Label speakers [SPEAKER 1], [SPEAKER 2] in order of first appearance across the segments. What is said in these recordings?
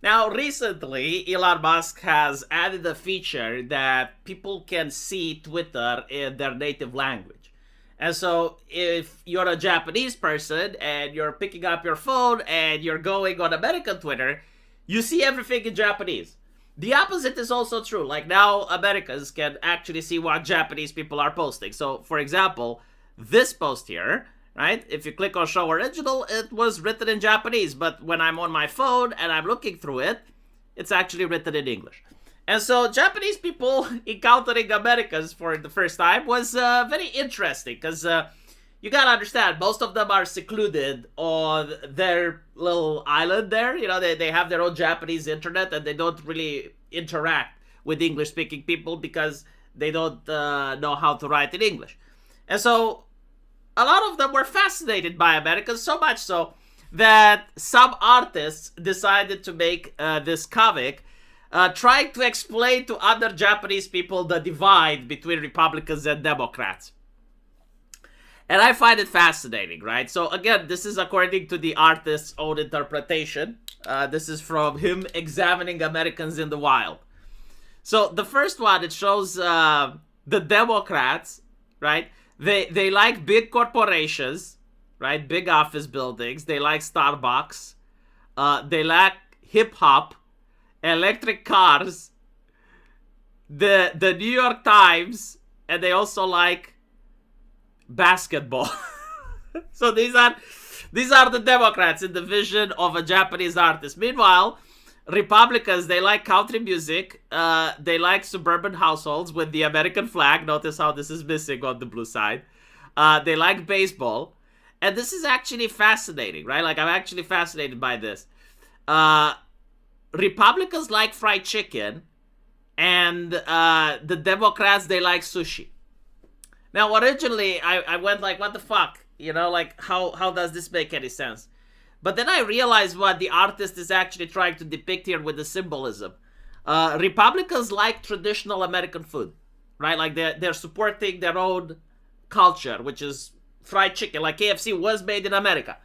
[SPEAKER 1] Now, recently, Elon Musk has added a feature that people can see Twitter in their native language. And so, if you're a Japanese person and you're picking up your phone and you're going on American Twitter, you see everything in Japanese. The opposite is also true. Like now, Americans can actually see what Japanese people are posting. So, for example, this post here, right? If you click on show original, it was written in Japanese. But when I'm on my phone and I'm looking through it, it's actually written in English. And so Japanese people encountering Americans for the first time was very interesting because you gotta understand, most of them are secluded on their little island there. You know, they have their own Japanese internet and they don't really interact with English-speaking people because they don't know how to write in English. And so a lot of them were fascinated by Americans, so much so that some artists decided to make this comic trying to explain to other Japanese people the divide between Republicans and Democrats. And I find it fascinating, right? So again, this is according to the artist's own interpretation. This is from him examining Americans in the wild. So the first one, it shows the Democrats, right? They like big corporations, right? Big office buildings. They like Starbucks. They like hip hop, electric cars, the New York Times, and they also like basketball. So these are the Democrats in the vision of a Japanese artist. Meanwhile, Republicans, they like country music. They like suburban households with the American flag. Notice how this is missing on the blue side. They like baseball. And this is actually fascinating, right? Like, I'm actually fascinated by this. Republicans like fried chicken. And the Democrats, they like sushi. Now, originally, I went like, what the fuck? You know, like, how does this make any sense? But then I realized what the artist is actually trying to depict here with the symbolism. Republicans like traditional American food, right? Like, they're supporting their own culture, which is fried chicken. Like, KFC was made in America.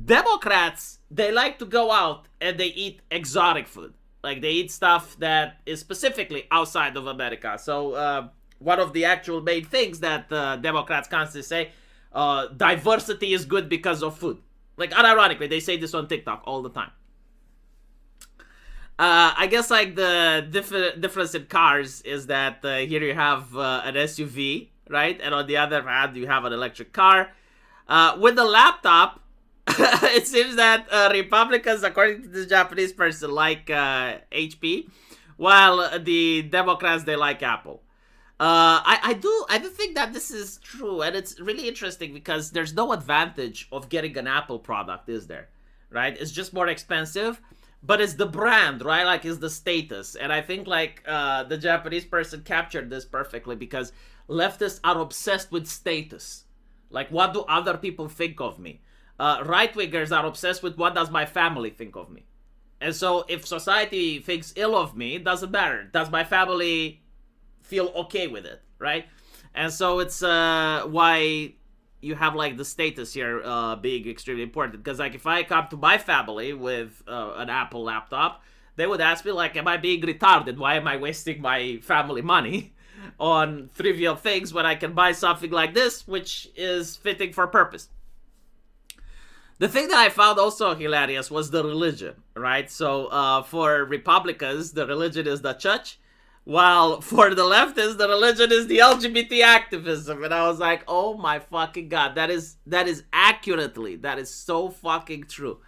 [SPEAKER 1] Democrats, they like to go out and they eat exotic food. Like, they eat stuff that is specifically outside of America. So, one of the actual main things that Democrats constantly say, diversity is good because of food. Like, unironically, they say this on TikTok all the time. I guess, like, the difference in cars is that here you have an SUV, right? And on the other hand, you have an electric car. With the laptop, it seems that Republicans, according to this Japanese person, like HP, while the Democrats, they like Apple. I do think that this is true, and it's really interesting because there's no advantage of getting an Apple product, is there? Right? It's just more expensive, but it's the brand, right? Like, it's the status. And I think, like, the Japanese person captured this perfectly because leftists are obsessed with status. Like, what do other people think of me? Right-wingers are obsessed with what does my family think of me? And so if society thinks ill of me, it doesn't matter. Does my family feel okay with it, right? And so it's why you have, like, the status here being extremely important. Because, like, if I come to my family with an Apple laptop, they would ask me, like, am I being retarded? Why am I wasting my family money on trivial things when I can buy something like this, which is fitting for purpose? The thing that I found also hilarious was the religion, right? So for Republicans, the religion is the church, while for the leftists, the religion is the LGBT activism. And I was like, oh my fucking god, that is accurately, that is so fucking true.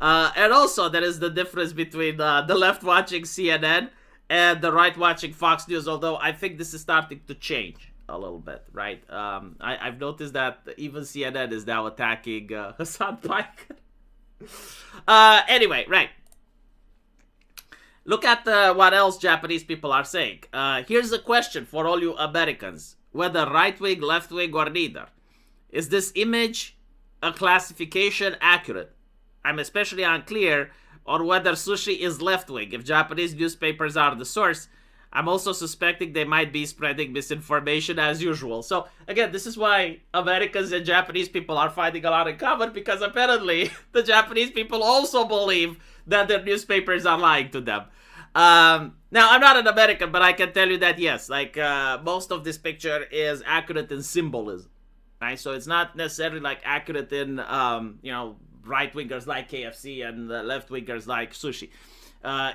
[SPEAKER 1] And also, there is the difference between the left watching CNN and the right watching Fox News, although I think this is starting to change a little bit, right? I've noticed that even CNN is now attacking Hassan Pike. Anyway, right. Look at what else Japanese people are saying. Here's a question for all you Americans, whether right-wing, left-wing, or neither. Is this image a classification accurate? I'm especially unclear on whether sushi is left-wing. If Japanese newspapers are the source, I'm also suspecting they might be spreading misinformation as usual. So, again, this is why Americans and Japanese people are finding a lot in common, because apparently the Japanese people also believe that their newspapers are lying to them. Now, I'm not an American, but I can tell you that, yes, like, most of this picture is accurate in symbolism, right? So it's not necessarily, like, accurate in, right-wingers like KFC and left-wingers like sushi.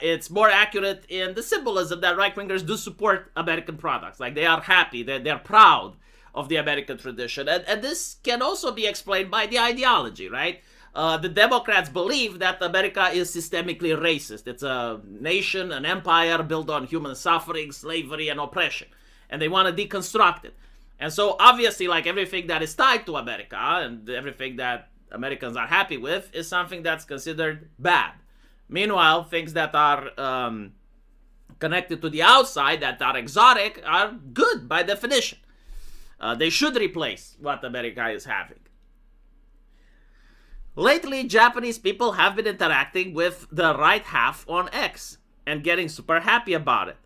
[SPEAKER 1] It's more accurate in the symbolism that right-wingers do support American products. Like, they are happy, they're proud of the American tradition. And this can also be explained by the ideology, right? The Democrats believe that America is systemically racist. It's a nation, an empire built on human suffering, slavery, and oppression. And they want to deconstruct it. And so, obviously, like, everything that is tied to America and everything that Americans are happy with is something that's considered bad. Meanwhile, things that are connected to the outside, that are exotic, are good by definition. They should replace what America is having. Lately, Japanese people have been interacting with the right half on X and getting super happy about it.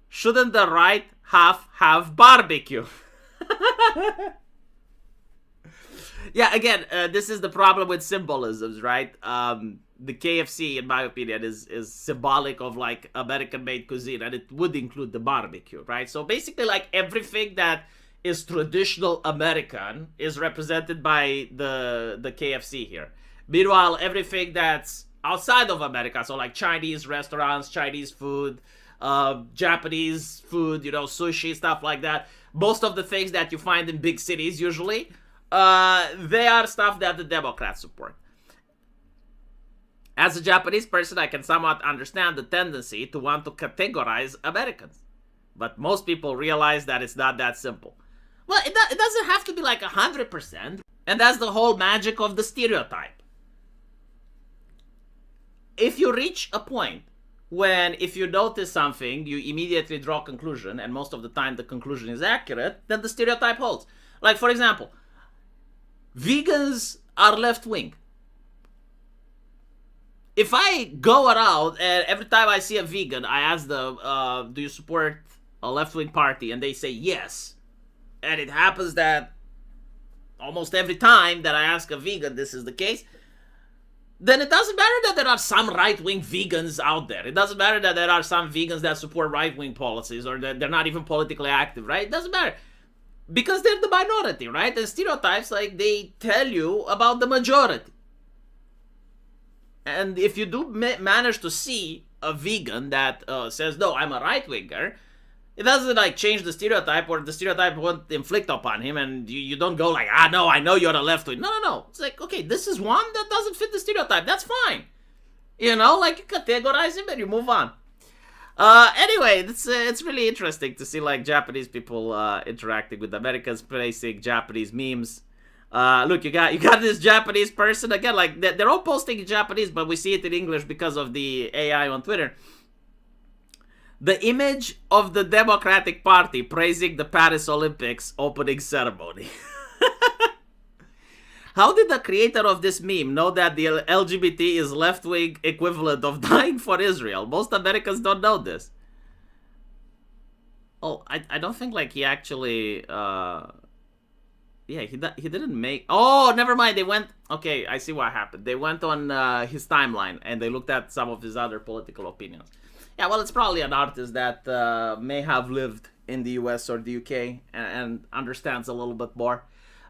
[SPEAKER 1] Shouldn't the right half have barbecue? Yeah, again, this is the problem with symbolisms, right? The KFC, in my opinion, is symbolic of, like, American-made cuisine, and it would include the barbecue, right? So basically, like, everything that is traditional American is represented by the KFC here. Meanwhile, everything that's outside of America, so like Chinese restaurants, Chinese food, Japanese food, sushi, stuff like that, most of the things that you find in big cities usually, they are stuff that the Democrats support. As a Japanese person, I can somewhat understand the tendency to want to categorize Americans. But most people realize that it's not that simple. Well, it doesn't have to be like 100%. And that's the whole magic of the stereotype. If you reach a point when, if you notice something, you immediately draw a conclusion, and most of the time the conclusion is accurate, then the stereotype holds. Like, for example, vegans are left-wing. If I go around and every time I see a vegan, I ask them, do you support a left-wing party? And they say yes. And it happens that almost every time that I ask a vegan this is the case, then it doesn't matter that there are some right-wing vegans out there. It doesn't matter that there are some vegans that support right-wing policies or that they're not even politically active, right? It doesn't matter. Because they're the minority, right? And stereotypes, like, they tell you about the majority. And if you do manage to see a vegan that says, no, I'm a right-winger, it doesn't, like, change the stereotype, or the stereotype won't inflict upon him, and you don't go like, no, I know you're a left-wing. No. It's like, okay, this is one that doesn't fit the stereotype. That's fine. Like, you categorize him and you move on. Anyway, it's really interesting to see, like, Japanese people interacting with Americans, placing Japanese memes. Look, you got this Japanese person, again, like, they're all posting in Japanese, but we see it in English because of the AI on Twitter. The image of the Democratic Party praising the Paris Olympics opening ceremony. How did the creator of this meme know that the LGBT is left-wing equivalent of dying for Israel? Most Americans don't know this. Oh, I don't think, like, he actually... Yeah, he didn't make... Oh, never mind. They went... Okay, I see what happened. They went on his timeline and they looked at some of his other political opinions. Yeah, well, it's probably an artist that may have lived in the US or the UK and understands a little bit more.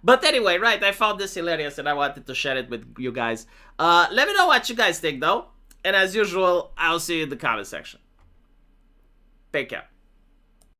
[SPEAKER 1] But anyway, right, I found this hilarious and I wanted to share it with you guys. Let me know what you guys think, though. And as usual, I'll see you in the comment section. Take care.